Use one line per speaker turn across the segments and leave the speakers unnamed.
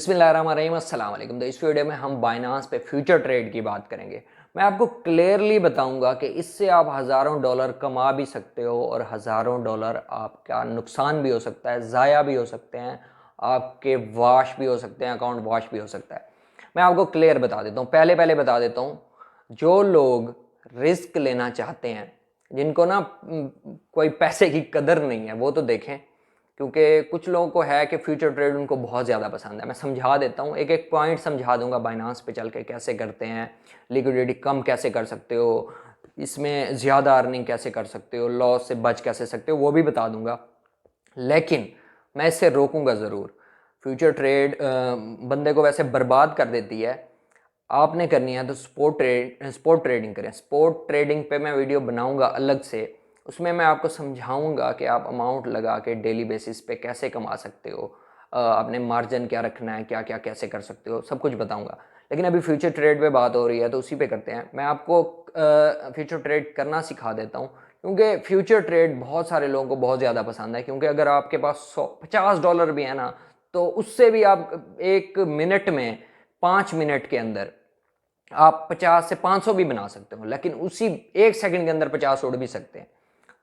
बिस्मिल्लाहिर्रहमानिर्रहीम अस्सलाम वालेकुम। तो इस वीडियो में हम बाइनांस पे फ्यूचर ट्रेड की बात करेंगे। मैं आपको क्लियरली बताऊंगा कि इससे आप हज़ारों डॉलर कमा भी सकते हो और हज़ारों डॉलर आपका नुकसान भी हो सकता है, ज़ाया भी हो सकते हैं, आपके वॉश भी हो सकते हैं, अकाउंट वॉश भी हो सकता है। मैं आपको क्लियर बता देता हूँ, पहले बता देता हूँ। जो लोग रिस्क लेना चाहते हैं, जिनको ना कोई पैसे की कदर नहीं है, वो तो देखें, क्योंकि कुछ लोगों को है कि फ्यूचर ट्रेड उनको बहुत ज़्यादा पसंद है। मैं समझा देता हूँ, एक एक पॉइंट समझा दूंगा बाइनांस पे चल के कैसे करते हैं, लिक्विडिटी कम कैसे कर सकते हो, इसमें ज़्यादा अर्निंग कैसे कर सकते हो, लॉस से बच कैसे सकते हो, वो भी बता दूंगा। लेकिन मैं इससे रोकूंगा ज़रूर। फ्यूचर ट्रेड बंदे को वैसे बर्बाद कर देती है। आपने करनी है तो स्पोर्ट ट्रेडिंग करें। स्पोर्ट ट्रेडिंग पे मैं वीडियो बनाऊंगा अलग से, उसमें मैं आपको समझाऊंगा कि आप अमाउंट लगा के डेली बेसिस पे कैसे कमा सकते हो, आपने मार्जिन क्या रखना है, क्या क्या कैसे कर सकते हो, सब कुछ बताऊंगा। लेकिन अभी फ्यूचर ट्रेड पे बात हो रही है तो उसी पे करते हैं। मैं आपको फ्यूचर ट्रेड करना सिखा देता हूँ, क्योंकि फ्यूचर ट्रेड बहुत सारे लोगों को बहुत ज़्यादा पसंद है। क्योंकि अगर आपके पास 150 डॉलर भी है ना, तो उससे भी आप एक मिनट में, 5 मिनट के अंदर आप 50 से 500 भी बना सकते हो, लेकिन उसी 1 सेकंड के अंदर 50 उड़ भी सकते हैं।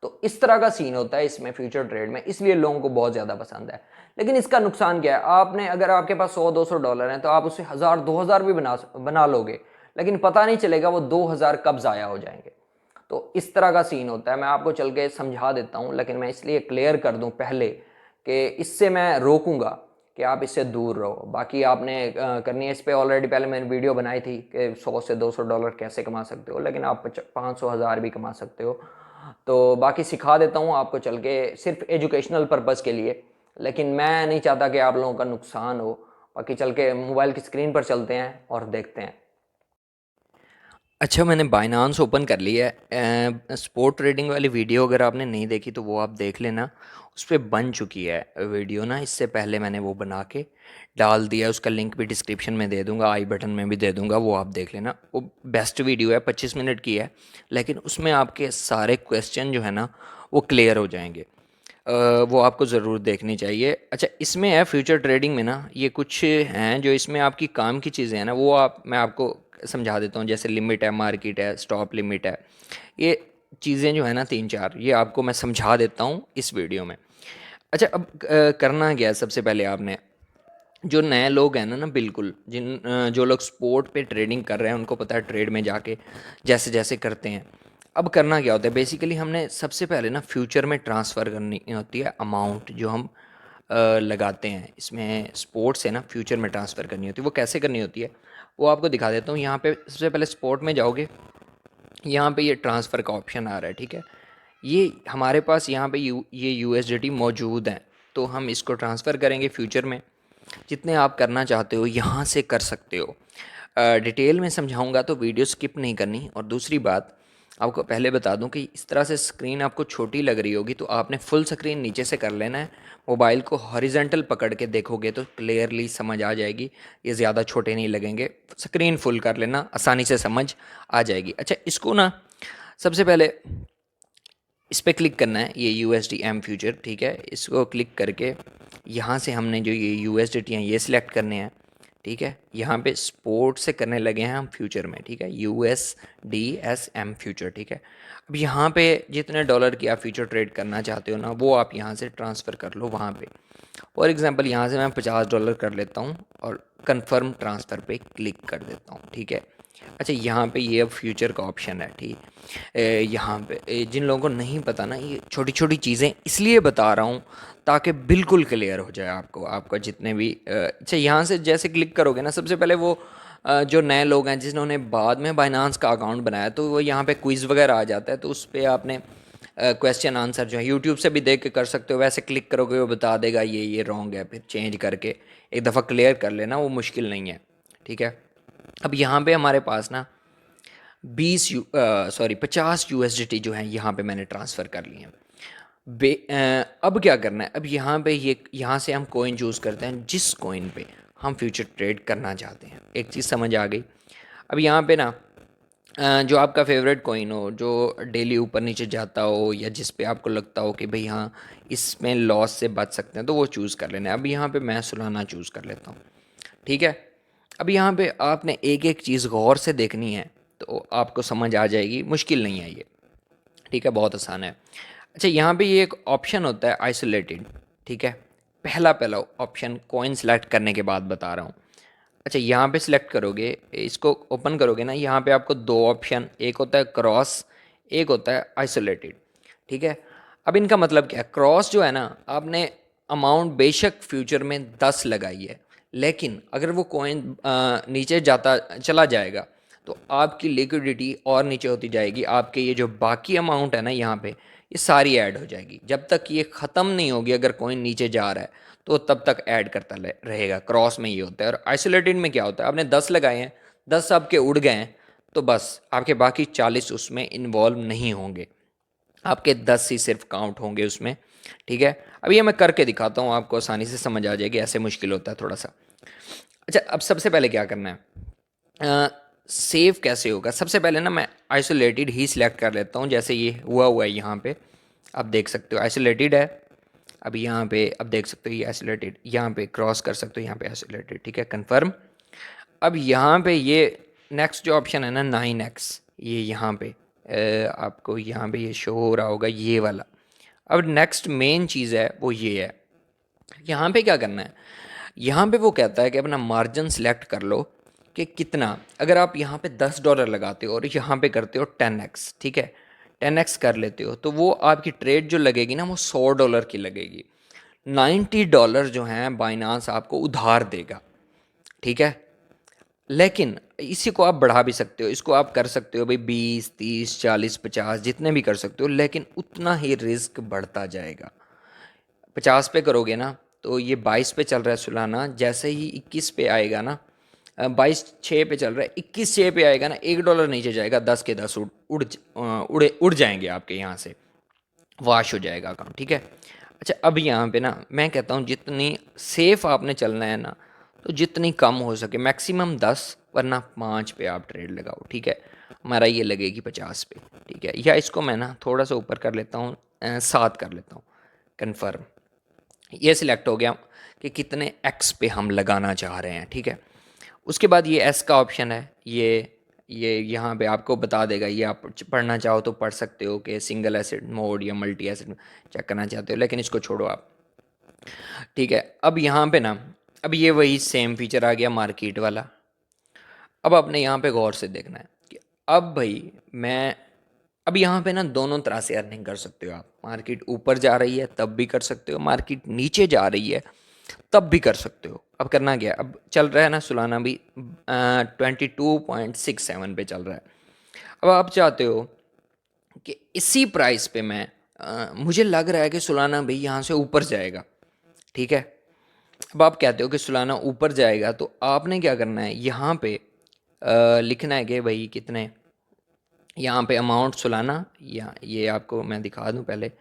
तो इस तरह का सीन होता है इसमें फ्यूचर ट्रेड में, इसलिए लोगों को बहुत ज़्यादा पसंद है। लेकिन इसका नुकसान क्या है? आपने अगर आपके पास 100-200 डॉलर हैं तो आप उससे 1000-2000 भी बना लोगे, लेकिन पता नहीं चलेगा वो 2000 कब ज़ाया हो जाएंगे। तो इस तरह का सीन होता है। मैं आपको चल के समझा देता हूँ, लेकिन मैं इसलिए क्लियर कर दूँ पहले कि इससे मैं रोकूंगा कि आप इससे दूर रहो। बाकी आपने करनी है इस पर। ऑलरेडी पहले मैंने वीडियो बनाई थी कि 100 से 200 डॉलर कैसे कमा सकते हो, लेकिन आप 500-1000 भी कमा सकते हो। तो बाकी सिखा देता हूँ आपको चल के, सिर्फ एजुकेशनल पर्पज़ के लिए। लेकिन मैं नहीं चाहता कि आप लोगों का नुकसान हो। बाकी चल के मोबाइल की स्क्रीन पर चलते हैं और देखते हैं। अच्छा, मैंने बाइनांस ओपन कर लिया है। स्पोर्ट ट्रेडिंग वाली वीडियो अगर आपने नहीं देखी तो वो आप देख लेना, उस पर बन चुकी है वीडियो ना। इससे पहले मैंने वो बना के डाल दिया, उसका लिंक भी डिस्क्रिप्शन में दे दूंगा, आई बटन में भी दे दूंगा, वो आप देख लेना। वो बेस्ट वीडियो है, 25 मिनट की है, लेकिन उसमें आपके सारे क्वेश्चन जो है ना वो क्लियर हो जाएंगे। वो आपको ज़रूर देखनी चाहिए। अच्छा, इसमें है फ्यूचर ट्रेडिंग में ना, ये कुछ हैं जो इसमें आपकी काम की चीज़ें हैं ना, वो मैं आपको समझा देता हूँ। जैसे लिमिट है, मार्केट है, स्टॉप लिमिट है, ये चीज़ें जो है ना 3-4, ये आपको मैं समझा देता हूँ इस वीडियो में। अच्छा, अब करना क्या है? सबसे पहले आपने, जो नए लोग हैं ना बिल्कुल, जो लोग स्पोर्ट पे ट्रेडिंग कर रहे हैं, उनको पता है ट्रेड में जाके जैसे जैसे करते हैं। अब करना क्या होता है? बेसिकली हमने सबसे पहले ना फ्यूचर में ट्रांसफ़र करनी होती है अमाउंट जो हम लगाते हैं इसमें। स्पोर्ट से ना फ्यूचर में ट्रांसफ़र करनी होती है। वो कैसे करनी होती है वो आपको दिखा देता हूँ। यहाँ पे सबसे पहले स्पोर्ट में जाओगे, यहाँ पे ये ट्रांसफ़र का ऑप्शन आ रहा है, ठीक है। ये हमारे पास यहाँ पे ये यूएसडीटी मौजूद हैं, तो हम इसको ट्रांसफ़र करेंगे फ्यूचर में। जितने आप करना चाहते हो यहाँ से कर सकते हो। डिटेल में समझाऊंगा तो वीडियो स्किप नहीं करनी। और दूसरी बात, आपको पहले बता दूं कि इस तरह से स्क्रीन आपको छोटी लग रही होगी तो आपने फुल स्क्रीन नीचे से कर लेना है। मोबाइल को हॉरिजेंटल पकड़ के देखोगे तो क्लियरली समझ आ जाएगी, ये ज़्यादा छोटे नहीं लगेंगे। स्क्रीन फुल कर लेना, आसानी से समझ आ जाएगी। अच्छा, इसको ना सबसे पहले इस पर क्लिक करना है, ये USD M फ्यूचर, ठीक है। इसको क्लिक करके यहाँ से हमने जो ये USDT हैं ये सिलेक्ट करने हैं, ठीक है। यहाँ पे स्पोर्ट से करने लगे हैं हम फ्यूचर में, ठीक है, USDSM फ्यूचर, ठीक है। अब यहाँ पे जितने डॉलर की आप फ्यूचर ट्रेड करना चाहते हो ना, वो आप यहाँ से ट्रांसफ़र कर लो वहाँ पे। फॉर एग्जांपल यहाँ से मैं 50 डॉलर कर लेता हूँ और कंफर्म ट्रांसफ़र पे क्लिक कर देता हूँ, ठीक है। अच्छा, यहाँ पे ये अब फ्यूचर का ऑप्शन है, ठीक। यहाँ पे जिन लोगों को नहीं पता ना, ये छोटी छोटी चीज़ें इसलिए बता रहा हूँ ताकि बिल्कुल क्लियर हो जाए आपको, आपका जितने भी अच्छा, यहाँ से जैसे क्लिक करोगे ना, सबसे पहले वो जो नए लोग हैं जिन्होंने बाद में बाइनांस का अकाउंट बनाया, तो वो यहाँ पे क्विज़ वगैरह आ जाता है, तो उस पर आपने क्वेश्चन आंसर जो है यूट्यूब से भी देख के कर सकते हो। वैसे क्लिक करोगे वो बता देगा ये रॉन्ग है, फिर चेंज करके एक दफ़ा क्लियर कर लेना, वो मुश्किल नहीं है, ठीक है। अब यहाँ पे हमारे पास ना 50 USDT जो है यहाँ पे मैंने ट्रांसफ़र कर लिए हैं। अब क्या करना है? अब यहाँ पे यहाँ से हम कॉइन चूज़ करते हैं जिस कॉइन पे हम फ्यूचर ट्रेड करना चाहते हैं। एक चीज़ समझ आ गई। अब यहाँ पे ना जो आपका फेवरेट कॉइन हो, जो डेली ऊपर नीचे जाता हो, या जिस पे आपको लगता हो कि भाई हाँ इसमें लॉस से बच सकते हैं, तो वो चूज़ कर लेना है। अब यहाँ पे मैं सुलाना चूज़ कर लेता हूँ, ठीक है। अब यहाँ पे आपने एक एक चीज़ गौर से देखनी है तो आपको समझ आ जाएगी, मुश्किल नहीं है ये, ठीक है, बहुत आसान है। अच्छा, यहाँ पे ये एक ऑप्शन होता है आइसोलेटेड, ठीक है, पहला पहला ऑप्शन कॉइन सेलेक्ट करने के बाद बता रहा हूँ। अच्छा, यहाँ पे सिलेक्ट करोगे, इसको ओपन करोगे ना, यहाँ पे आपको दो ऑप्शन, एक होता है क्रॉस, एक होता है आइसोलेटेड, ठीक है। अब इनका मतलब क्या है? क्रॉस जो है ना, आपने अमाउंट बेशक फ्यूचर में 10 लगाई है, लेकिन अगर वो कॉइन नीचे जाता चला जाएगा तो आपकी लिक्विडिटी और नीचे होती जाएगी, आपके ये जो बाकी अमाउंट है ना यहाँ पे, ये सारी ऐड हो जाएगी। जब तक ये ख़त्म नहीं होगी, अगर कॉइन नीचे जा रहा है तो तब तक ऐड करता रहेगा। क्रॉस में ये होता है। और आइसोलेटेड में क्या होता है? आपने 10 लगाए हैं, 10 आपके उड़ गए हैं, तो बस आपके बाकी 40 उसमें इन्वॉल्व नहीं होंगे, आपके 10 ही सिर्फ काउंट होंगे उसमें, ठीक है। अब ये मैं करके दिखाता हूँ, आपको आसानी से समझ आ जाएगी, ऐसे मुश्किल होता है थोड़ा सा। अच्छा, अब सबसे पहले क्या करना है, सेव कैसे होगा? सबसे पहले ना मैं आइसोलेटेड ही सिलेक्ट कर लेता हूँ, जैसे ये हुआ है यहाँ पे, आप देख सकते हो आइसोलेटेड है। अब यहाँ पे अब देख सकते हो ये आइसोलेटेड, यहाँ पे क्रॉस कर सकते हो, यहाँ पे आइसोलेटेड, ठीक है, कन्फर्म। अब यहाँ पे ये नेक्स्ट जो ऑप्शन है ना 9x, ये यहाँ पे आपको यहाँ पे ये शो हो रहा होगा, ये वाला। अब नेक्स्ट मेन चीज़ है वो ये है, यहाँ पे क्या करना है? यहाँ पे वो कहता है कि अपना मार्जिन सेलेक्ट कर लो कि कितना। अगर आप यहाँ पे $10 लगाते हो और यहाँ पे करते हो 10x, ठीक है, 10x कर लेते हो, तो वो आपकी ट्रेड जो लगेगी ना वो $100 की लगेगी। $90 जो हैं बाइनांस आपको उधार देगा, ठीक है। लेकिन इसी को आप बढ़ा भी सकते हो, इसको आप कर सकते हो भाई 20, 30, 40, 50 जितने भी कर सकते हो, लेकिन उतना ही रिस्क बढ़ता जाएगा। 50 पे करोगे ना तो ये 22 पे चल रहा है सुलाना, जैसे ही 21 पे आएगा ना, 22.6 पे चल रहा है, 21.6 पे आएगा ना, $1 नीचे जाएगा, 10 के 10 उड़ जाएंगे आपके यहाँ से, वाश हो जाएगा अकाउंट, ठीक है। अच्छा, अब यहाँ पे ना मैं कहता हूँ जितनी सेफ आपने चलना है ना, तो जितनी कम हो सके, मैक्सिमम 10 वरना 5 पे आप ट्रेड लगाओ, ठीक है। हमारा ये लगेगी 50 पे, ठीक है, या इसको मैं ना थोड़ा सा ऊपर कर लेता हूँ, 7 कर लेता हूँ, कन्फर्म। ये सिलेक्ट हो गया कि कितने एक्स पे हम लगाना चाह रहे हैं, ठीक है। उसके बाद ये एस का ऑप्शन है, ये यहाँ पे आपको बता देगा, ये आप पढ़ना चाहो तो पढ़ सकते हो कि सिंगल एसिड मोड या मल्टी एसिड चेक करना चाहते हो, लेकिन इसको छोड़ो आप, ठीक है। अब यहाँ पे ना, अब ये वही सेम फीचर आ गया मार्केट वाला। अब आपने यहाँ पे गौर से देखना है कि अब भाई मैं, अब यहाँ पे ना दोनों तरह से अर्निंग कर सकते हो आप। मार्केट ऊपर जा रही है तब भी कर सकते हो, मार्केट नीचे जा रही है तब भी कर सकते हो। अब करना क्या है? अब चल रहा है ना सुलाना भी 22.67 पे चल रहा है। अब आप चाहते हो कि इसी प्राइस पे मैं, मुझे लग रहा है कि सुलाना भाई यहाँ से ऊपर जाएगा, ठीक है। अब आप कहते हो कि सुलाना ऊपर जाएगा, तो आपने क्या करना है, यहाँ पे लिखना है कि भाई कितने, यहाँ पे अमाउंट सुलाना, या ये आपको मैं दिखा दूँ पहले,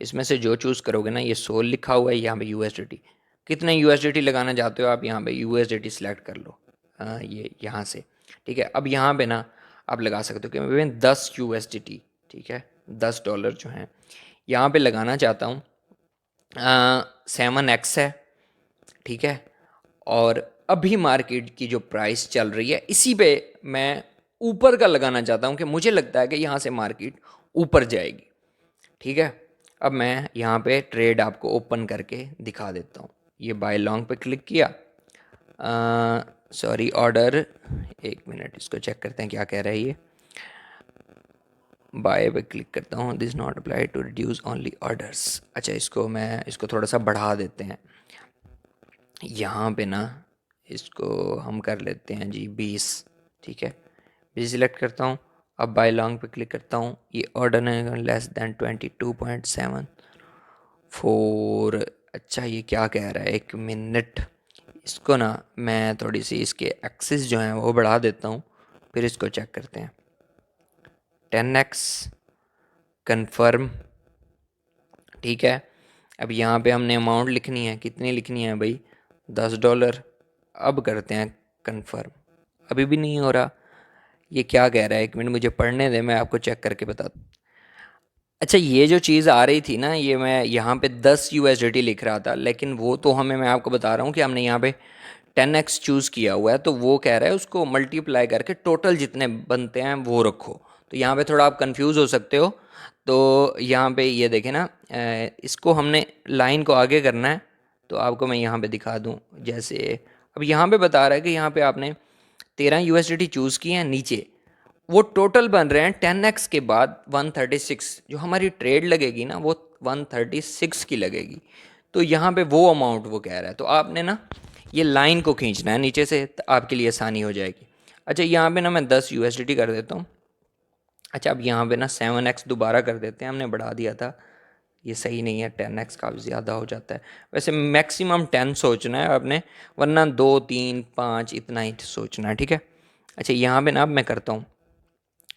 इसमें से जो चूज़ करोगे ना, ये सोल लिखा हुआ है, यहाँ पे यूएसडीटी, कितने यूएसडीटी लगाना चाहते हो आप, यहाँ पे यूएसडीटी सेलेक्ट कर लो, ये यहाँ से, ठीक है। अब यहाँ पे ना आप लगा सकते हो कि मैं 10 यूएसडीटी, ठीक है, $10 जो हैं यहाँ पे लगाना चाहता हूँ। 7x है, ठीक है। और अभी मार्केट की जो प्राइस चल रही है, इसी पे मैं ऊपर का लगाना चाहता हूँ कि मुझे लगता है कि यहाँ से मार्केट ऊपर जाएगी, ठीक है। अब मैं यहाँ पे ट्रेड आपको ओपन करके दिखा देता हूँ। ये बाय लॉन्ग पे क्लिक किया, सॉरी ऑर्डर, एक मिनट इसको चेक करते हैं क्या कह रहा है ये। बाय पे क्लिक करता हूँ, this not apply to reduce only orders. अच्छा, इसको थोड़ा सा बढ़ा देते हैं, यहाँ पे ना इसको हम कर लेते हैं जी 20, ठीक है, 20 सिलेक्ट करता हूँ। अब बाय लॉन्ग पे क्लिक करता हूँ, ये ऑर्डर है लेस दैन 22.74। अच्छा, ये क्या कह रहा है, एक मिनट, इसको ना मैं थोड़ी सी इसके एक्सिस जो हैं वो बढ़ा देता हूँ, फिर इसको चेक करते हैं। 10x कन्फर्म, ठीक है। अब यहाँ पे हमने अमाउंट लिखनी है, कितनी लिखनी है भाई, $10। अब करते हैं कन्फर्म, अभी भी नहीं हो रहा, ये क्या कह रहा है, एक मिनट मुझे पढ़ने दे, मैं आपको चेक करके बताता। अच्छा, ये जो चीज़ आ रही थी ना, ये मैं यहाँ पे 10 यूएसडीटी लिख रहा था, लेकिन वो तो हमें, मैं आपको बता रहा हूँ कि हमने यहाँ पे 10x चूज़ किया हुआ है, तो वो कह रहा है उसको मल्टीप्लाई करके टोटल जितने बनते हैं वो रखो। तो यहाँ पे थोड़ा आप कंफ्यूज हो सकते हो। तो यहाँ पे ये देखें ना, इसको हमने लाइन को आगे करना है। तो आपको मैं यहाँ पे दिखा दूँ, जैसे अब यहाँ पे बता रहा है कि यहाँ पे आपने 13 USDT चूज़ किए हैं, नीचे वो टोटल बन रहे हैं 10x के बाद 136। जो हमारी ट्रेड लगेगी ना वो 136 की लगेगी। तो यहाँ पे वो अमाउंट वो कह रहा है, तो आपने ना ये लाइन को खींचना है नीचे से, तो आपके लिए आसानी हो जाएगी। अच्छा यहाँ पे ना मैं 10 USDT कर देता हूँ। अच्छा अब यहाँ पे ना 7x दोबारा कर देते हैं, हमने बढ़ा दिया था, ये सही नहीं है, 10x काफ़ी ज़्यादा हो जाता है। वैसे मैक्सिमम 10 सोचना है आपने, वरना 2 3 5 इतना ही सोचना है, ठीक है। अच्छा यहाँ पे ना अब मैं करता हूँ,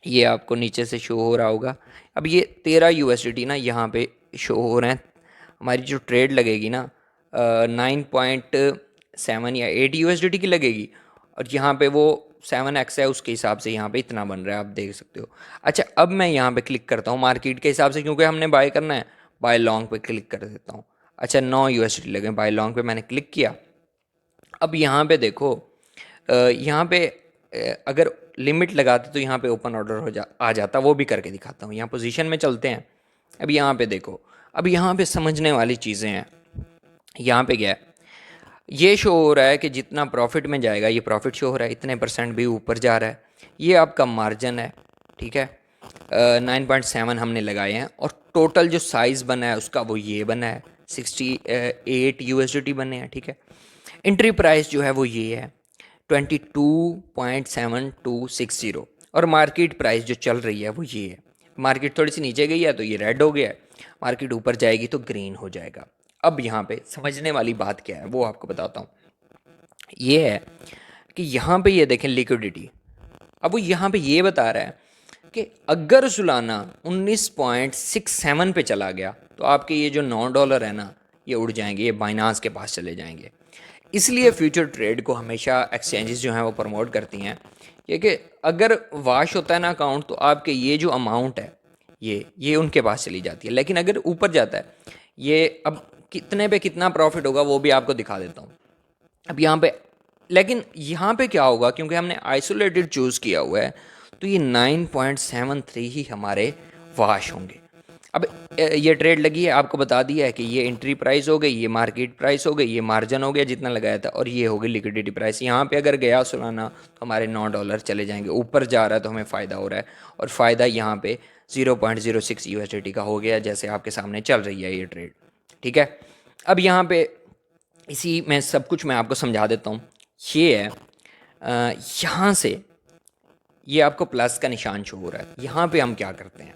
ये आपको नीचे से शो हो रहा होगा। अब ये 13 USDT ना यहाँ पे शो हो रहे हैं। हमारी जो ट्रेड लगेगी ना 9.7 या 8 USDT की लगेगी, और यहाँ पे वो 7x है, उसके हिसाब से यहाँ पे इतना बन रहा है, आप देख सकते हो। अच्छा अब मैं यहाँ पे क्लिक करता हूँ मार्केट के हिसाब से, क्योंकि हमने बाय करना है, बाय लॉन्ग पे क्लिक कर देता हूँ। अच्छा 9 USDT लगे, बाय लॉन्ग पे मैंने क्लिक किया। अब यहाँ पे देखो, यहाँ पे अगर लिमिट लगाते तो यहाँ पे ओपन ऑर्डर आ जाता, वो भी करके दिखाता हूँ। यहाँ पोजीशन में चलते हैं। अब यहाँ पे देखो, अब यहाँ पे समझने वाली चीज़ें हैं। यहाँ पे क्या है, ये शो हो रहा है कि जितना प्रॉफिट में जाएगा, ये प्रॉफिट शो हो रहा है, इतने परसेंट भी ऊपर जा रहा है, ये आपका मार्जिन है, ठीक है। 9.7 हमने लगाए हैं, और टोटल जो साइज़ बना है उसका वो ये बना है, 68 USDT बने हैं, ठीक है। एंट्री प्राइस जो है वो ये है 22.7260, और मार्केट प्राइस जो चल रही है वो ये है। मार्केट थोड़ी सी नीचे गई है तो ये रेड हो गया है, मार्केट ऊपर जाएगी तो ग्रीन हो जाएगा। अब यहाँ पे समझने वाली बात क्या है वो आपको बताता हूँ। ये है कि यहाँ पे ये देखें लिक्विडिटी, अब वो यहाँ पे ये बता रहा है कि अगर सुलाना 19.67 पे चला गया तो आपके ये जो $9 है ना, ये उड़ जाएंगे, ये बाइनांस के पास चले जाएंगे। इसलिए फ्यूचर ट्रेड को हमेशा एक्सचेंजेस जो हैं वो प्रमोट करती हैं, ये कि अगर वाश होता है ना अकाउंट, तो आपके ये जो अमाउंट है ये उनके पास चली जाती है। लेकिन अगर ऊपर जाता है, ये अब कितने पे कितना प्रॉफिट होगा वो भी आपको दिखा देता हूँ। अब यहाँ पे, लेकिन यहाँ पे क्या होगा, क्योंकि हमने आइसोलेटेड चूज़ किया हुआ है, तो ये 9.73 ही हमारे वाश होंगे। अब ये ट्रेड लगी है, आपको बता दिया है कि ये एंट्री प्राइस हो गई, ये मार्केट प्राइस हो गई, ये मार्जिन हो गया जितना लगाया था, और ये हो गई लिक्विडिटी प्राइस। यहाँ पे अगर गया सुलाना तो हमारे $9 चले जाएंगे, ऊपर जा रहा है तो हमें फ़ायदा हो रहा है, और फ़ायदा यहाँ पे 0.06 USDT का हो गया, जैसे आपके सामने चल रही है ये ट्रेड, ठीक है। अब यहाँ पे इसी में सब कुछ मैं आपको समझा देता हूँ। ये है यहाँ से ये आपको प्लस का निशान शो हो रहा है, यहाँ पे हम क्या करते हैं,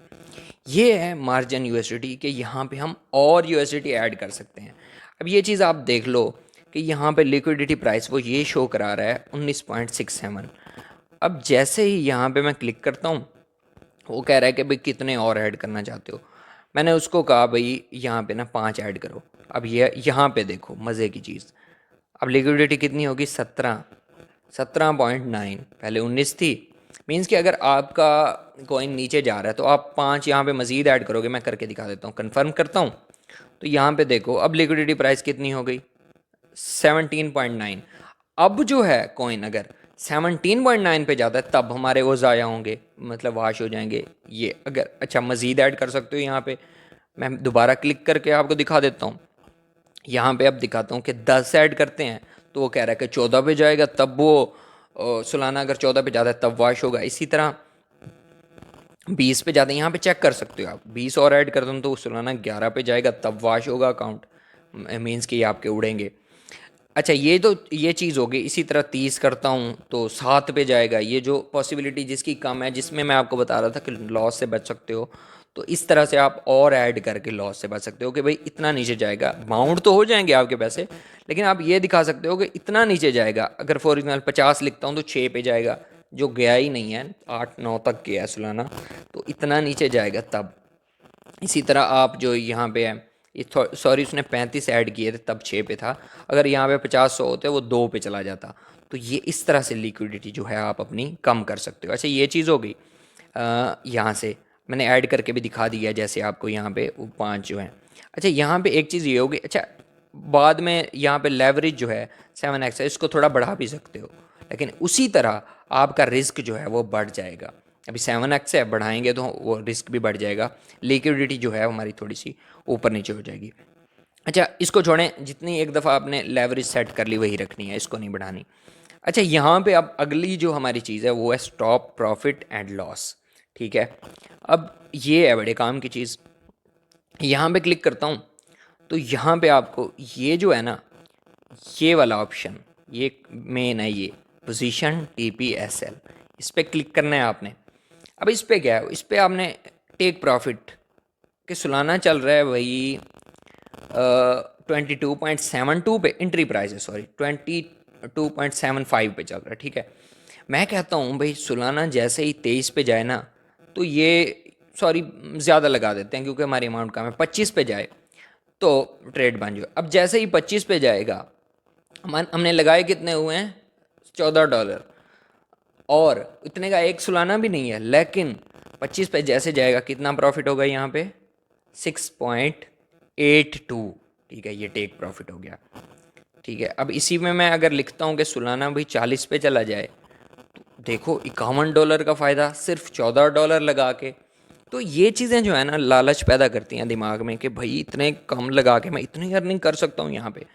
ये है मार्जिन USDT के, यहाँ पे हम और USDT ऐड कर सकते हैं। अब ये चीज़ आप देख लो कि यहाँ पे लिक्विडिटी प्राइस वो ये शो करा रहा है 19.67। अब जैसे ही यहाँ पे मैं क्लिक करता हूँ, वो कह रहा है कि भाई कितने और ऐड करना चाहते हो। मैंने उसको कहा भाई यहाँ पे ना 5 ऐड करो। अब ये यहाँ पे देखो मज़े की चीज़, अब लिक्विडिटी कितनी होगी, 17.9, पहले 19 थी। मीन्स कि अगर आपका कॉइन नीचे जा रहा है तो आप 5 यहाँ पे मज़ीद ऐड करोगे। मैं करके दिखा देता हूँ, कंफर्म करता हूँ। तो यहाँ पे देखो अब लिक्विडिटी प्राइस कितनी हो गई, 17.9। अब जो है कॉइन अगर 17.9 पे जाता है तब हमारे वो ज़ाया होंगे, मतलब वाश हो जाएंगे ये। अगर अच्छा मज़ीद ऐड कर सकते हो, यहाँ पे मैं दोबारा क्लिक करके आपको दिखा देता हूँ। यहाँ पे अब दिखाता हूँ कि 10 ऐड करते हैं तो वो कह रहा है कि 14 पे जाएगा, तब वो सुलाना अगर 14 पे जाता है तब वाश होगा। इसी तरह 20 पे जाते हैं, यहाँ पे चेक कर सकते हो आप, 20 और ऐड कर दूँ तो सुलाना 11 पे जाएगा तब वाश होगा अकाउंट, मीन्स कि ये आपके उड़ेंगे। अच्छा ये तो ये चीज़ होगी। इसी तरह 30 करता हूँ तो 7 पे जाएगा, ये जो पॉसिबिलिटी जिसकी कम है, जिसमें मैं आपको बता रहा था कि लॉस से बच सकते हो, तो इस तरह से आप और ऐड करके लॉस से बच सकते हो कि भाई इतना नीचे जाएगा। बाउंड तो हो जाएंगे आपके पैसे, लेकिन आप ये दिखा सकते हो कि इतना नीचे जाएगा। अगर फॉर एग्जाम्पल 50 लिखता हूँ तो 6 पे जाएगा, जो गया ही नहीं है, 8-9 तक गया है सुलाना, तो इतना नीचे जाएगा तब। इसी तरह आप जो यहाँ पे है, ये सॉरी उसने 35 ऐड किए थे तब 6 पे था, अगर यहाँ पे 50-100 होते वो 2 पे चला जाता। तो ये इस तरह से लिक्विडिटी जो है आप अपनी कम कर सकते हो। अच्छा ये चीज़ हो गई। यहाँ से मैंने ऐड करके भी दिखा दिया, जैसे आपको यहाँ पे वो 5 जो हैं। अच्छा यहाँ पे एक चीज़ ये होगी, अच्छा बाद में यहाँ पे लेवरेज जो है 7x है, इसको थोड़ा बढ़ा भी सकते हो, लेकिन उसी तरह आपका रिस्क जो है वो बढ़ जाएगा। अभी 7x है, बढ़ाएंगे तो वो रिस्क भी बढ़ जाएगा, लिक्विडिटी जो है हमारी थोड़ी सी ऊपर नीचे हो जाएगी। अच्छा, इसको छोड़ें, जितनी एक दफ़ा आपने लेवरेज सेट कर ली वही रखनी है, इसको नहीं बढ़ानी। अच्छा, यहाँ पे अब अगली जो हमारी चीज़ है वो है स्टॉप प्रॉफिट एंड लॉस। ठीक है, अब ये है बड़े काम की चीज़। यहाँ पे क्लिक करता हूँ तो यहाँ पे आपको ये जो है ना, ये वाला ऑप्शन, ये मेन है, ये पोजीशन TPSL, इस पर क्लिक करना है आपने। अब इस पर क्या है, इस पर आपने टेक प्रॉफिट के सालाना चल रहा है वही 22.72 पे, एंट्री प्राइस है सॉरी 22.75 पे चल रहा है। ठीक है, मैं कहता हूँ भाई सालाना जैसे ही 23 पे जाए ना, तो ये सॉरी ज़्यादा लगा देते हैं क्योंकि हमारी अमाउंट कम है, 25 पे जाए तो ट्रेड बन जाए। अब जैसे ही 25 पे जाएगा, हमने लगाए कितने हुए हैं, $14, और इतने का एक सालाना भी नहीं है, लेकिन 25 पे जैसे जाएगा कितना प्रॉफिट होगा यहाँ पे, 6.82। ठीक है, ये टेक प्रॉफिट हो गया। ठीक है, अब इसी में मैं अगर लिखता हूँ कि सालाना भाई 40 पे चला जाए, तो देखो $51 का फ़ायदा सिर्फ $14 लगा के। तो ये चीज़ें जो है ना लालच पैदा करती हैं दिमाग में कि भाई इतने कम लगा के मैं इतनी अर्निंग कर सकता हूँ यहाँ पे।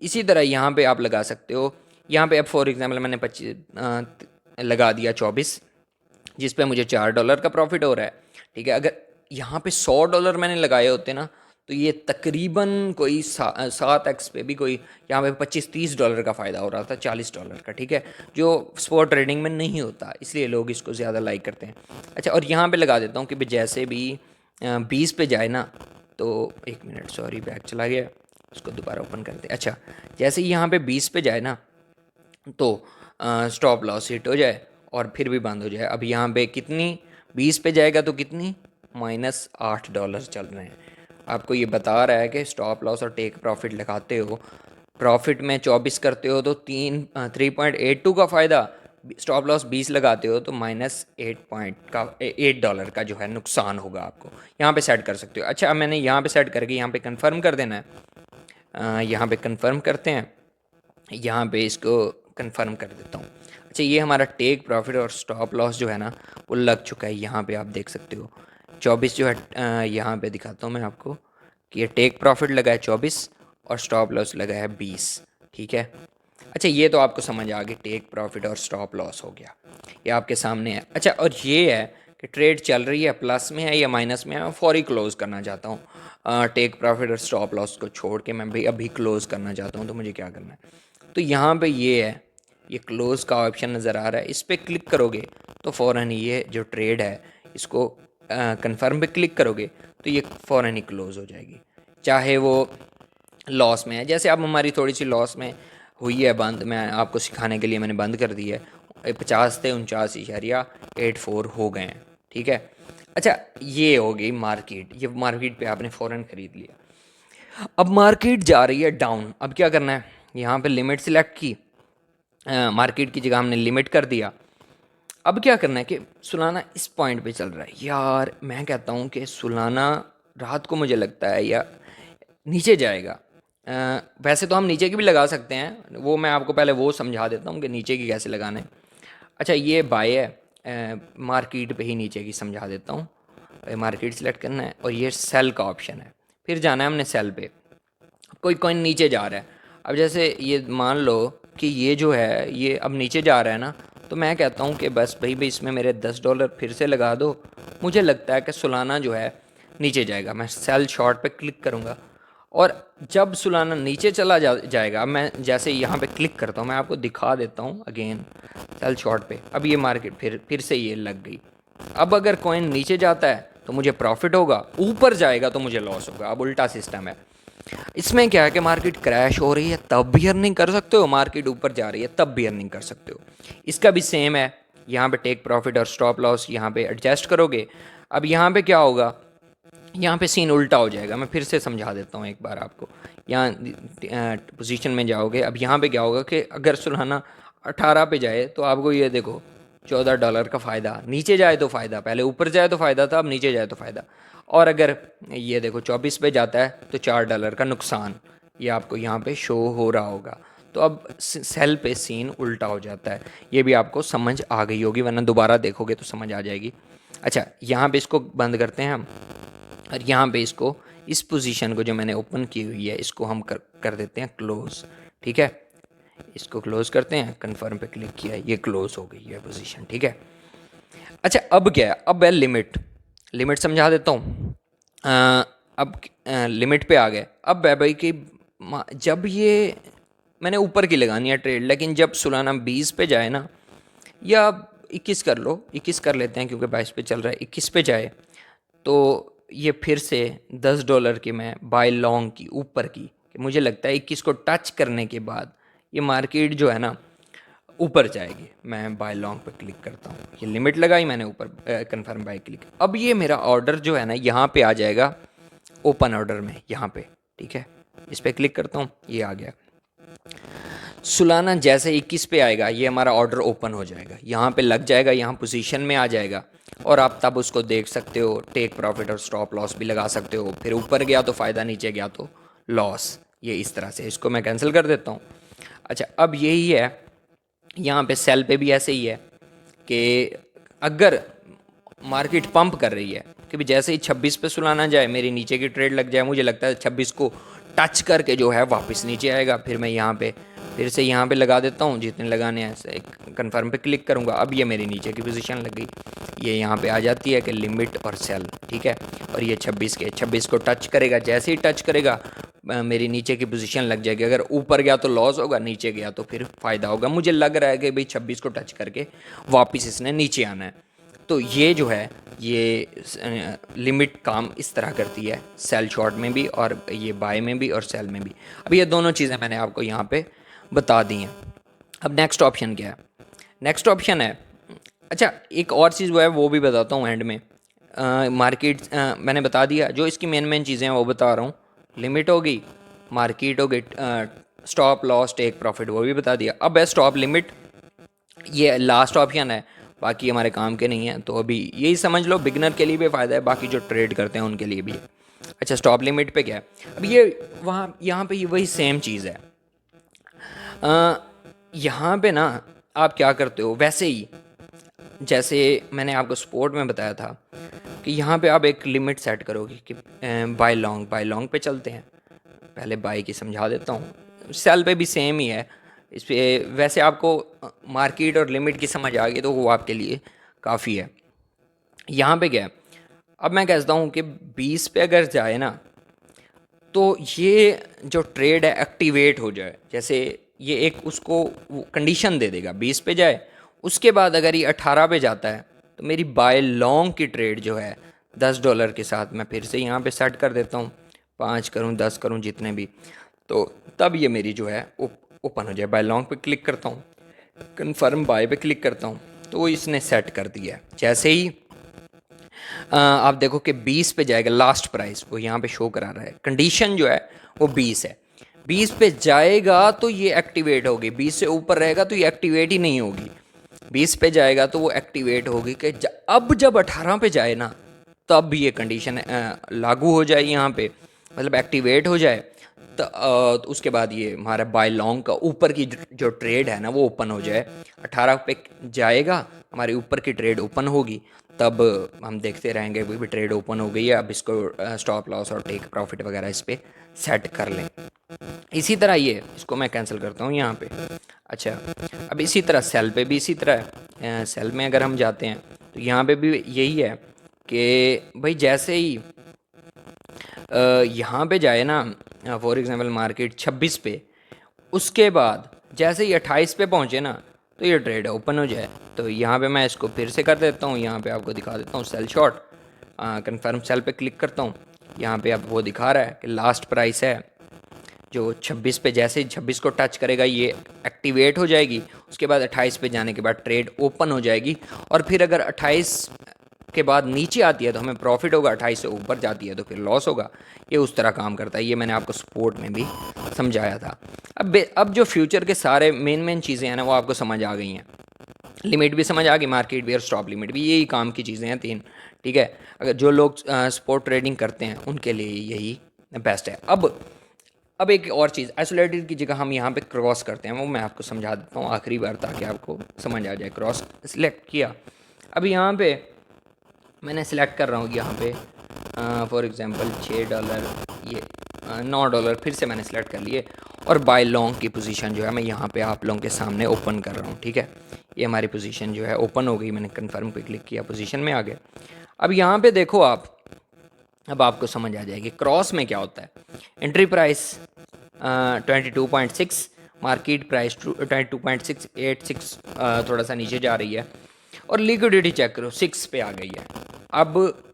इसी तरह यहाँ पे आप लगा सकते हो। यहाँ पे अब फॉर एग्जांपल मैंने 25 लगा दिया 24, जिस पे मुझे $4 का प्रॉफिट हो रहा है। ठीक है, अगर यहाँ पे $100 मैंने लगाए होते ना, तो ये तकरीबन कोई 7x पे भी कोई यहाँ पे $25-30 का फ़ायदा हो रहा था, $40 का। ठीक है, जो स्पॉट ट्रेडिंग में नहीं होता, इसलिए लोग इसको ज़्यादा लाइक करते हैं। अच्छा, और यहाँ पे लगा देता हूँ कि जैसे भी 20 पे जाए ना, तो 1 मिनट सॉरी बैक चला गया, उसको दोबारा ओपन करते हैं। अच्छा, जैसे ही यहाँ पे 20 पे जाए ना, तो स्टॉप लॉस हिट हो जाए और फिर भी बंद हो जाए। अब यहाँ पे कितनी, 20 पे जाएगा तो कितनी, -$8 चल रहे हैं। आपको ये बता रहा है कि स्टॉप लॉस और टेक प्रॉफिट लगाते हो, प्रॉफिट में 24 करते हो तो 3.82 का फ़ायदा, स्टॉप लॉस 20 लगाते हो तो -$8 का जो है नुकसान होगा आपको। यहाँ पे सेट कर सकते हो। अच्छा, अब मैंने यहाँ पे सेट करके यहाँ पे कंफर्म कर देना है। यहाँ पे कंफर्म करते हैं, यहाँ पे इसको कंफर्म कर देता हूँ। अच्छा, ये हमारा टेक प्रॉफिट और स्टॉप लॉस जो है ना वो लग चुका है। यहाँ पे आप देख सकते हो 24 जो है, यहाँ पे दिखाता हूँ मैं आपको कि ये टेक प्रॉफिट लगा है 24 और स्टॉप लॉस लगा है 20। ठीक है, अच्छा ये तो आपको समझ आ गई, टेक प्रॉफिट और स्टॉप लॉस हो गया, ये आपके सामने है। अच्छा, और ये है कि ट्रेड चल रही है, प्लस में है या माइनस में है, मैं फौरी क्लोज़ करना चाहता हूँ। टेक प्रॉफिट और स्टॉप लॉस को छोड़ के मैं भाई अभी क्लोज़ करना चाहता हूँ, तो मुझे क्या करना है, तो यहाँ पे ये है, ये क्लोज़ का ऑप्शन नज़र आ रहा है, इस पर क्लिक करोगे तो फ़ौरन ये जो ट्रेड है इसको कंफर्म पे क्लिक करोगे तो ये फ़ौरन ही क्लोज़ हो जाएगी, चाहे वो लॉस में है। जैसे अब हमारी थोड़ी सी लॉस में हुई है बंद, मैं आपको सिखाने के लिए मैंने बंद कर दी है, 50 थे 49.84 हो गए हैं। ठीक है, अच्छा ये हो गई मार्केट, ये मार्केट पे आपने फ़ौरन ख़रीद लिया। अब मार्केट जा रही है डाउन, अब क्या करना है, यहाँ पे लिमिट सिलेक्ट की, मार्केट की जगह हमने लिमिट कर दिया। अब क्या करना है कि सुलाना इस पॉइंट पे चल रहा है, यार मैं कहता हूँ कि सुलाना रात को मुझे लगता है या नीचे जाएगा। वैसे तो हम नीचे की भी लगा सकते हैं, वो मैं आपको पहले वो समझा देता हूँ कि नीचे की कैसे लगाना है। अच्छा, ये बाय है, मार्केट पे ही नीचे की समझा देता हूँ। मार्केट सेलेक्ट करना है और ये सेल का ऑप्शन है, फिर जाना है हमने सेल पे। कोई कॉइन नीचे जा रहा है, अब जैसे ये मान लो कि ये जो है ये अब नीचे जा रहा है ना, तो मैं कहता हूँ कि बस भाई भाई इसमें मेरे $10 फिर से लगा दो। मुझे लगता है कि सुलाना जो है नीचे जाएगा, मैं सेल शॉर्ट पे क्लिक करूँगा और जब सुलाना नीचे चला जाएगा, मैं जैसे यहाँ पे क्लिक करता हूँ, मैं आपको दिखा देता हूँ अगेन सेल शॉर्ट पे, अब ये मार्केट फिर से ये लग गई। अब अगर कॉइन नीचे जाता है तो मुझे प्रॉफिट होगा, ऊपर जाएगा तो मुझे लॉस होगा। अब उल्टा सिस्टम है, इसमें क्या है कि मार्केट क्रैश हो रही है तब भी अर्निंग कर सकते हो, मार्केट ऊपर जा रही है तब भी अर्निंग कर सकते हो। इसका भी सेम है, यहाँ पे टेक प्रॉफिट और स्टॉप लॉस यहाँ पे एडजस्ट करोगे। अब यहाँ पे क्या होगा, यहाँ पे सीन उल्टा हो जाएगा। मैं फिर से समझा देता हूँ एक बार आपको, यहाँ पोजीशन में जाओगे, अब यहाँ पे क्या होगा कि अगर सुलहाना 18 पे जाए तो आपको ये देखो $14 का फ़ायदा, नीचे जाए तो फ़ायदा, पहले ऊपर जाए तो फ़ायदा था, अब नीचे जाए तो फ़ायदा। और अगर ये देखो 24 पे जाता है तो $4 का नुकसान, ये आपको यहाँ पे शो हो रहा होगा। तो अब सेल पे सीन उल्टा हो जाता है। ये भी आपको समझ आ गई होगी, वरना दोबारा देखोगे तो समझ आ जाएगी। अच्छा, यहाँ पे इसको बंद करते हैं हम, और यहाँ पे इसको, इस पोजीशन को जो मैंने ओपन की हुई है इसको हम कर देते हैं क्लोज। ठीक है, इसको क्लोज करते हैं, कन्फर्म पे क्लिक किया, ये क्लोज हो गई है पोजीशन। ठीक है। अच्छा, अब क्या है, अब है लिमिट। लिमिट समझा देता हूँ। अब लिमिट पे आ गए। अब है भाई कि जब ये मैंने ऊपर की लगानी है ट्रेड, लेकिन जब सुलाना 20 पे जाए ना, या 21 कर लो, 21 कर लेते हैं क्योंकि 22 पे चल रहा है, 21 पे जाए तो ये फिर से $10 की मैं बाय लॉन्ग की ऊपर की, कि मुझे लगता है 21 को टच करने के बाद ये मार्केट जो है ना ऊपर जाएगी। मैं बाय लॉन्ग पे क्लिक करता हूँ, ये लिमिट लगाई मैंने ऊपर, कंफर्म बाय क्लिक। अब ये मेरा ऑर्डर जो है ना यहाँ पे आ जाएगा ओपन ऑर्डर में, यहाँ पे। ठीक है, इस पर क्लिक करता हूँ, ये आ गया। सुलाना जैसे 21 पे आएगा ये हमारा ऑर्डर ओपन हो जाएगा, यहाँ पे लग जाएगा, यहाँ पोजीशन में आ जाएगा, और आप तब उसको देख सकते हो, टेक प्रॉफिट और स्टॉप लॉस भी लगा सकते हो। फिर ऊपर गया तो फ़ायदा, नीचे गया तो लॉस, ये इस तरह से। इसको मैं कैंसिल कर देता हूँ। अच्छा, अब यही है, यहाँ पे सेल पे भी ऐसे ही है कि अगर मार्केट पंप कर रही है कि भी जैसे ही 26 पे सुलाना जाए, मेरी नीचे की ट्रेड लग जाए, मुझे लगता है 26 को टच करके जो है वापस नीचे आएगा, फिर मैं यहाँ पे फिर से यहाँ पे लगा देता हूँ जितने लगाने हैं, कंफर्म पे क्लिक करूँगा। अब ये मेरी नीचे की पोजीशन लग गई, ये यहाँ पे आ जाती है कि लिमिट और सेल। ठीक है, और ये 26 को टच करेगा, जैसे ही टच करेगा मेरी नीचे की पोजीशन लग जाएगी। अगर ऊपर गया तो लॉस होगा, नीचे गया तो फिर फ़ायदा होगा। मुझे लग रहा है कि भाई 26 को टच करके वापस इसने नीचे आना है। तो ये जो है, ये लिमिट काम इस तरह करती है, सेल शॉर्ट में भी और ये बाय में भी और सेल में भी। अब ये दोनों चीज़ें मैंने आपको यहाँ पे बता दी हैं। अब नेक्स्ट ऑप्शन क्या है? नेक्स्ट ऑप्शन है, अच्छा एक और चीज़ वो है, वो भी बताता हूँ एंड में। मार्केट मैंने बता दिया, जो इसकी मेन चीज़ें हैं वो बता रहा हूँ। लिमिट हो गई, मार्केट हो गई, स्टॉप लॉस, टेक प्रॉफिट, वो भी बता दिया। अब है स्टॉप लिमिट, ये लास्ट ऑप्शन है, बाकी हमारे काम के नहीं है। तो अभी यही समझ लो, बिगनर के लिए भी फ़ायदा है, बाकी जो ट्रेड करते हैं उनके लिए भी है। अच्छा, स्टॉप लिमिट पे क्या है? अब ये वहाँ यहाँ पे ये वही सेम चीज़ है। यहाँ पे ना आप क्या करते हो, वैसे ही जैसे मैंने आपको स्पोर्ट में बताया था कि यहाँ पे आप एक लिमिट सेट करोगे कि बाय लॉन्ग पे चलते हैं। पहले बाय की समझा देता हूँ, सेल पे भी सेम ही है। इस पे वैसे आपको मार्केट और लिमिट की समझ आ गई तो वो आपके लिए काफ़ी है। यहाँ पे क्या है, अब मैं कहता हूँ कि 20 पे अगर जाए ना, तो ये जो ट्रेड है एक्टिवेट हो जाए। जैसे ये एक उसको कंडीशन दे देगा, 20 पे जाए, उसके बाद अगर ये 18 पे जाता है तो मेरी बाय लॉन्ग की ट्रेड जो है $10 के साथ मैं फिर से यहाँ पे सेट कर देता हूँ, 5 करूँ 10 करूँ जितने भी, तो तब ये मेरी जो है ओपन हो जाए। बाय लॉन्ग पे क्लिक करता हूँ, कन्फर्म बाय पे क्लिक करता हूँ, तो इसने सेट कर दिया है। जैसे ही आप देखो कि 20 पे जाएगा, लास्ट प्राइस वो यहाँ पे शो करा रहा है, कंडीशन जो है वो 20 है। 20 पे जाएगा तो ये एक्टिवेट होगी, 20 से ऊपर रहेगा तो ये एक्टिवेट ही नहीं होगी। 20 पे जाएगा तो वो एक्टिवेट होगी कि अब जब 18 पे जाए ना, तब ये कंडीशन लागू हो जाए, यहाँ पे मतलब एक्टिवेट हो जाए। तो उसके बाद ये हमारा बाय लॉन्ग का ऊपर की जो ट्रेड है ना वो ओपन हो जाए। 18 पे जाएगा, हमारी ऊपर की ट्रेड ओपन होगी, तब हम देखते रहेंगे भी ट्रेड ओपन हो गई है, अब इसको स्टॉप लॉस और टेक प्रॉफिट वगैरह इस पर सेट कर लें। इसी तरह ये, इसको मैं कैंसिल करता हूँ यहाँ पे। अच्छा, अब इसी तरह सेल पे भी इसी तरह है। सेल में अगर हम जाते हैं तो यहाँ पे भी यही है कि भाई जैसे ही यहाँ पे जाए ना, फॉर एग्जांपल मार्केट 26 पे, उसके बाद जैसे ही 28 पे पहुँचे ना, तो ये ट्रेड ओपन हो जाए। तो यहाँ पे मैं इसको फिर से कर देता हूँ, यहाँ पे आपको दिखा देता हूँ सेल शॉर्ट, कन्फर्म सेल पे क्लिक करता हूँ। यहाँ पे अब वो दिखा रहा है कि लास्ट प्राइस है जो 26 पे, जैसे ही 26 को टच करेगा ये एक्टिवेट हो जाएगी। उसके बाद 28 पे जाने के बाद ट्रेड ओपन हो जाएगी, और फिर अगर 28 के बाद नीचे आती है तो हमें प्रॉफिट होगा, 28 से ऊपर जाती है तो फिर लॉस होगा। ये उस तरह काम करता है, ये मैंने आपको सपोर्ट में भी समझाया था। अब जो फ्यूचर के सारे मेन चीज़ें हैं ना वो आपको समझ आ गई हैं। लिमिट भी समझ आ गई, मार्केट भी और स्टॉप लिमिट भी, यही काम की चीज़ें हैं 3। ठीक है, अगर जो लोग स्पोर्ट ट्रेडिंग करते हैं उनके लिए यही बेस्ट है। अब एक और चीज़, आइसोलेटेड की जगह हम यहाँ पे क्रॉस करते हैं, वो मैं आपको समझा देता हूँ आखिरी बार ताकि आपको समझ आ जाए। क्रॉस सिलेक्ट किया, अब यहाँ पे मैंने सिलेक्ट कर रहा हूँ यहाँ पे फॉर एग्ज़ाम्पल $6, ये $9 फिर से मैंने सेलेक्ट कर लिए, और बाय लॉन्ग की पोजीशन जो है मैं यहाँ पे आप लोगों के सामने ओपन कर रहा हूँ। ठीक है, ये हमारी पोजीशन जो है ओपन हो गई, मैंने कन्फर्म पे क्लिक किया, पोजीशन में आ गया। अब यहाँ पे देखो आप, अब आपको समझ आ जाएगी क्रॉस में क्या होता है। एंट्री प्राइस 22.6, मार्केट प्राइस 22.686, थोड़ा सा नीचे जा रही है, और लिक्विडिटी चेक करो 6 पे आ गई है। अब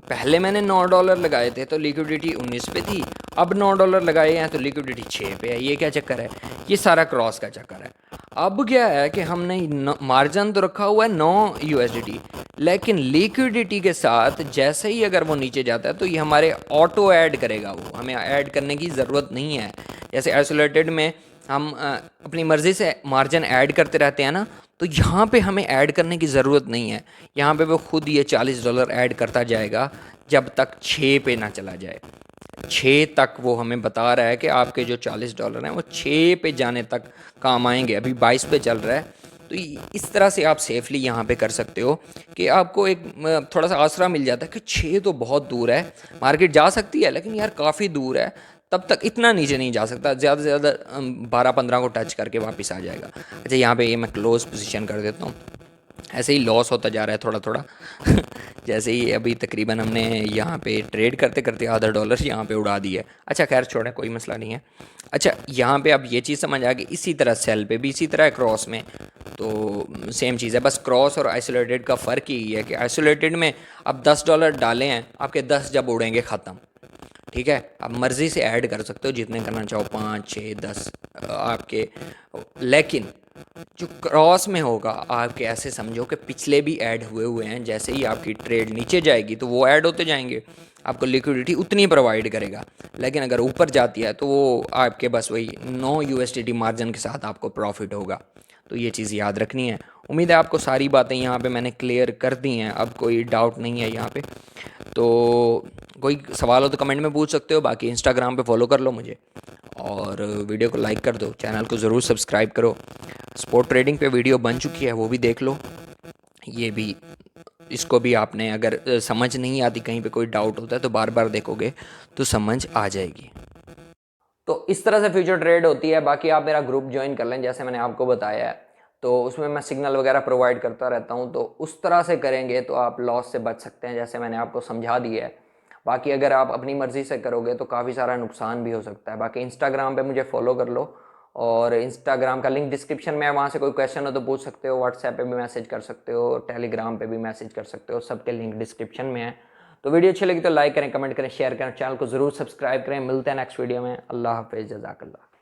पहले मैंने $9 लगाए थे तो लिक्विडिटी 19 पे थी, अब $9 लगाए हैं तो लिक्विडिटी 6 पे है। ये क्या चक्कर है? ये सारा क्रॉस का चक्कर है। अब क्या है कि हमने मार्जिन तो रखा हुआ है 9 USDT, लेकिन लिक्विडिटी के साथ जैसे ही अगर वो नीचे जाता है तो ये हमारे ऑटो ऐड करेगा, वो हमें ऐड करने की ज़रूरत नहीं है। जैसे आइसोलेटेड में हम अपनी मर्ज़ी से मार्जिन ऐड करते रहते हैं ना, तो यहाँ पे हमें ऐड करने की ज़रूरत नहीं है। यहाँ पे वो खुद ये $40 ऐड करता जाएगा जब तक 6 पे ना चला जाए। 6 तक वो हमें बता रहा है कि आपके जो $40 हैं वो 6 पे जाने तक काम आएंगे। अभी 22 पे चल रहा है, तो इस तरह से आप सेफली यहाँ पे कर सकते हो कि आपको एक थोड़ा सा आसरा मिल जाता है कि 6 तो बहुत दूर है, मार्केट जा सकती है लेकिन यार काफ़ी दूर है, तब तक इतना नीचे नहीं जा सकता, ज़्यादा से ज़्यादा 12-15 को टच करके वापस आ जाएगा। अच्छा, यहाँ पे ये मैं क्लोज पोजीशन कर देता हूँ। ऐसे ही लॉस होता जा रहा है थोड़ा थोड़ा जैसे ही अभी तकरीबन हमने यहाँ पे ट्रेड करते करते आधा डॉलर यहाँ पे उड़ा दिया है। अच्छा खैर छोड़ें, कोई मसला नहीं है। अच्छा, यहाँ पे अब ये चीज़ समझ आ गई। इसी तरह सेल पे भी इसी तरह है, क्रॉस में तो सेम चीज़ है, बस क्रॉस और आइसोलेटेड का फ़र्क ही है कि आइसोलेटेड में अब $10 डाले हैं, आपके 10 जब उड़ेंगे ख़त्म। ठीक है, आप मर्ज़ी से ऐड कर सकते हो जितने करना चाहो, 5, 6, 10 आपके। लेकिन जो क्रॉस में होगा, आपके ऐसे समझो कि पिछले भी ऐड हुए हुए हैं, जैसे ही आपकी ट्रेड नीचे जाएगी तो वो ऐड होते जाएंगे, आपको लिक्विडिटी उतनी प्रोवाइड करेगा। लेकिन अगर ऊपर जाती है तो वो आपके बस वही 9 USDT मार्जिन के साथ आपको प्रॉफिट होगा। तो ये चीज़ याद रखनी है। उम्मीद है आपको सारी बातें यहाँ पे मैंने क्लियर कर दी हैं, अब कोई डाउट नहीं है यहाँ पे। तो कोई सवाल हो तो कमेंट में पूछ सकते हो, बाकी इंस्टाग्राम पे फॉलो कर लो मुझे, और वीडियो को लाइक कर दो, चैनल को ज़रूर सब्सक्राइब करो। स्पॉट ट्रेडिंग पे वीडियो बन चुकी है, वो भी देख लो। ये भी, इसको भी आपने अगर समझ नहीं आती, कहीं पे कोई डाउट होता है तो बार बार देखोगे तो समझ आ जाएगी। तो इस तरह से फ्यूचर ट्रेड होती है। बाकी आप मेरा ग्रुप ज्वाइन कर लें, जैसे मैंने आपको बताया है, तो उसमें मैं सिग्नल वगैरह प्रोवाइड करता रहता हूँ, तो उस तरह से करेंगे तो आप लॉस से बच सकते हैं, जैसे मैंने आपको समझा दिया है। बाकी अगर आप अपनी मर्ज़ी से करोगे तो काफ़ी सारा नुकसान भी हो सकता है। बाकी इंस्टाग्राम पे मुझे फॉलो कर लो, और इंस्टाग्राम का लिंक डिस्क्रिप्शन में है, वहाँ से कोई क्वेश्चन हो तो पूछ सकते हो, व्हाट्सएप पे भी मैसेज कर सकते हो, टेलीग्राम पे भी मैसेज कर सकते हो, सबके लिंक डिस्क्रिप्शन में है। तो वीडियो अच्छी लगी तो लाइक करें, कमेंट करें, शेयर करें, चैनल को ज़रूर सब्सक्राइब करें। मिलते हैं नेक्स्ट वीडियो में। अल्लाह हाफ़िज़, जज़ाकल्लाह।